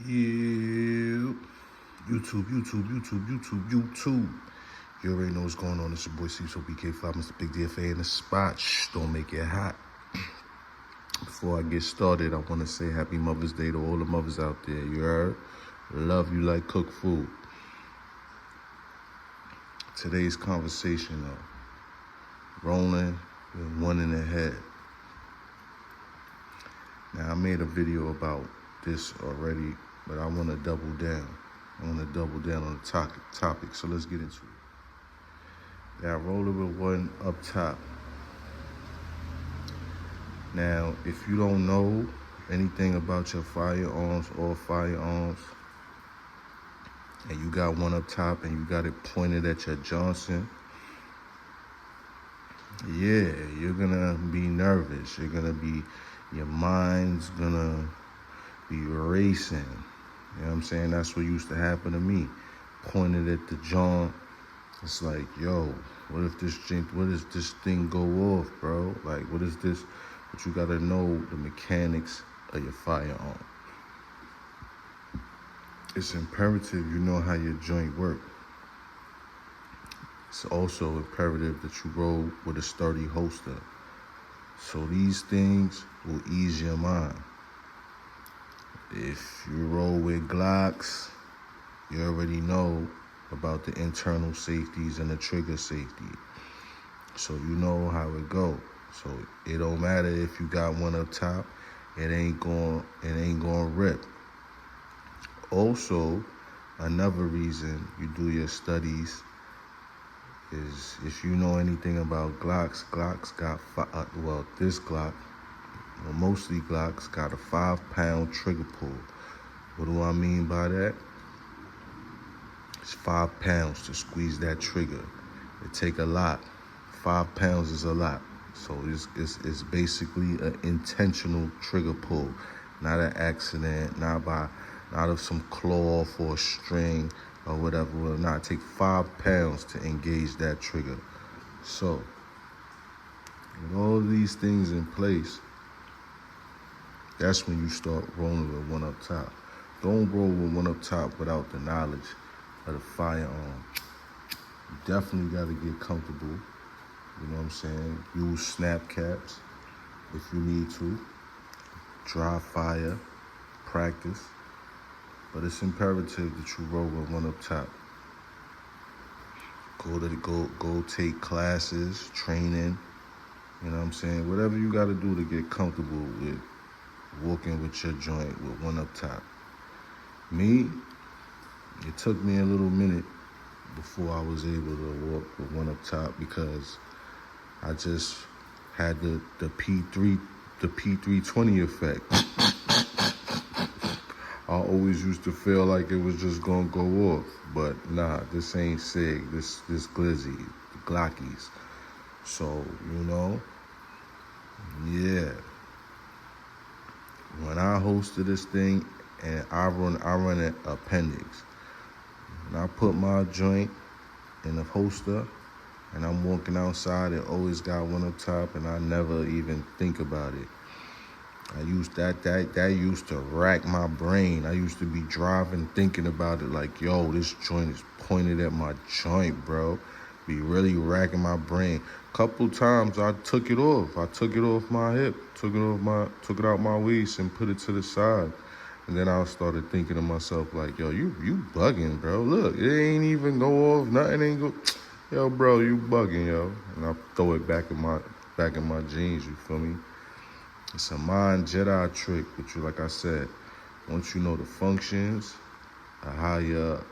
Yeah. YouTube. You already know what's going on. It's your boy C-So BK5, Mr. Big DFA in the spot. Shh, don't make it hot. Before I get started, I want to say Happy Mother's Day to all the mothers out there. You heard? Love you like cooked food. Today's conversation, rolling with one in the head. Now, I made a video about this already, but I want to double down. I want to double down on the topic, so let's get into it. Now, rolling with one up top. Now, if you don't know anything about your firearms or firearms, and you got one up top and you got it pointed at your Johnson, yeah, you're gonna be nervous. Your mind's gonna be racing. You know what I'm saying? That's what used to happen to me. Pointed at the John. It's like, yo, what if this thing go off, bro? Like, what is this? But you gotta know the mechanics of your firearm. It's imperative you know how your joint work. It's also imperative that you roll with a sturdy holster. So these things will ease your mind. If you roll with Glocks, you already know about the internal safeties and the trigger safety. So you know how it go. So it don't matter if you got one up top, it ain't going rip. Also, another reason you do your studies is if you know anything about Glocks got, this Glock, mostly Glocks, got a 5-pound trigger pull. What do I mean by that? It's 5 pounds to squeeze that trigger. It take a lot. 5 pounds is a lot. So it's basically an intentional trigger pull, not an accident, not of some cloth or string or whatever. It take 5 pounds to engage that trigger. So, with all these things in place, that's when you start rolling with one up top. Don't roll with one up top without the knowledge of the firearm. You definitely got to get comfortable. You know what I'm saying? Use snap caps if you need to. Dry fire, practice. But it's imperative that you roll with one up top. Go take classes, training. You know what I'm saying? Whatever you got to do to get comfortable with walking with your joint with one up top. Me, it took me a little minute before I was able to walk with one up top because I just had the P320 effect. I always used to feel like it was just gonna go off, but nah, this ain't SIG, this Glizzy, the Glockies. So, yeah. When I hosted this thing, and I run an appendix, and I put my joint in the holster, and I'm walking outside, it always got one up top, and I never even think about it. I used that used to rack my brain. I used to be driving thinking about it like, yo, this joint is pointed at my joint, bro. Be really racking my brain. Couple times I took it off. I took it off my hip, took it out my waist and put it to the side. And then I started thinking to myself like, yo, you bugging, bro. Look, it ain't even go off, nothing ain't go. Yo, bro, you bugging, yo. And I throw it back in my jeans, you feel me? It's a mind Jedi trick, but like I said, once you know the functions of how your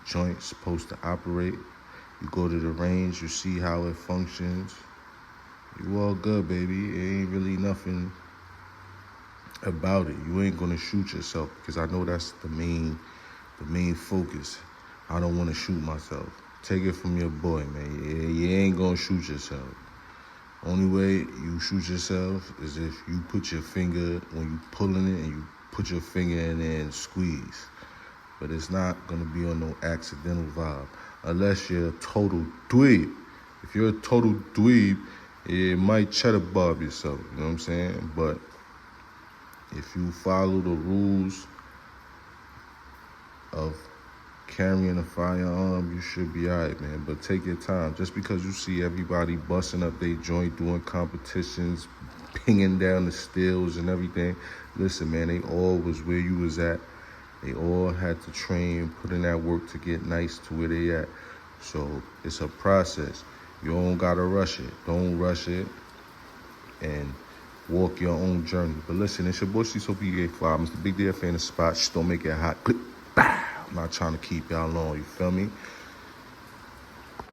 joint's supposed to operate, you go to the range, you see how it functions, you all good, baby. It ain't really nothing about it. You ain't gonna shoot yourself because I know that's the main focus. I don't want to shoot myself. Take it from your boy, man. You ain't gonna shoot yourself. Only way you shoot yourself is if you put your finger, when you pulling it, and you put your finger in there and squeeze. But it's not going to be on no accidental vibe. Unless you're a total dweeb. If you're a total dweeb, it might cheddar bob yourself, you know what I'm saying? But if you follow the rules of carrying a firearm, you should be alright, man. But take your time. Just because you see everybody busting up their joint, doing competitions, pinging down the stills and everything, listen, man, they all was where you was at. They all had to train, put in that work to get nice to where they at. So it's a process. You don't gotta rush it. Don't rush it, and walk your own journey. But listen, it's your boy Cecil PA5, Mr. Big Deal Fan of Spot. Just don't make it hot. Click, bow. I'm not trying to keep y'all long, you feel me?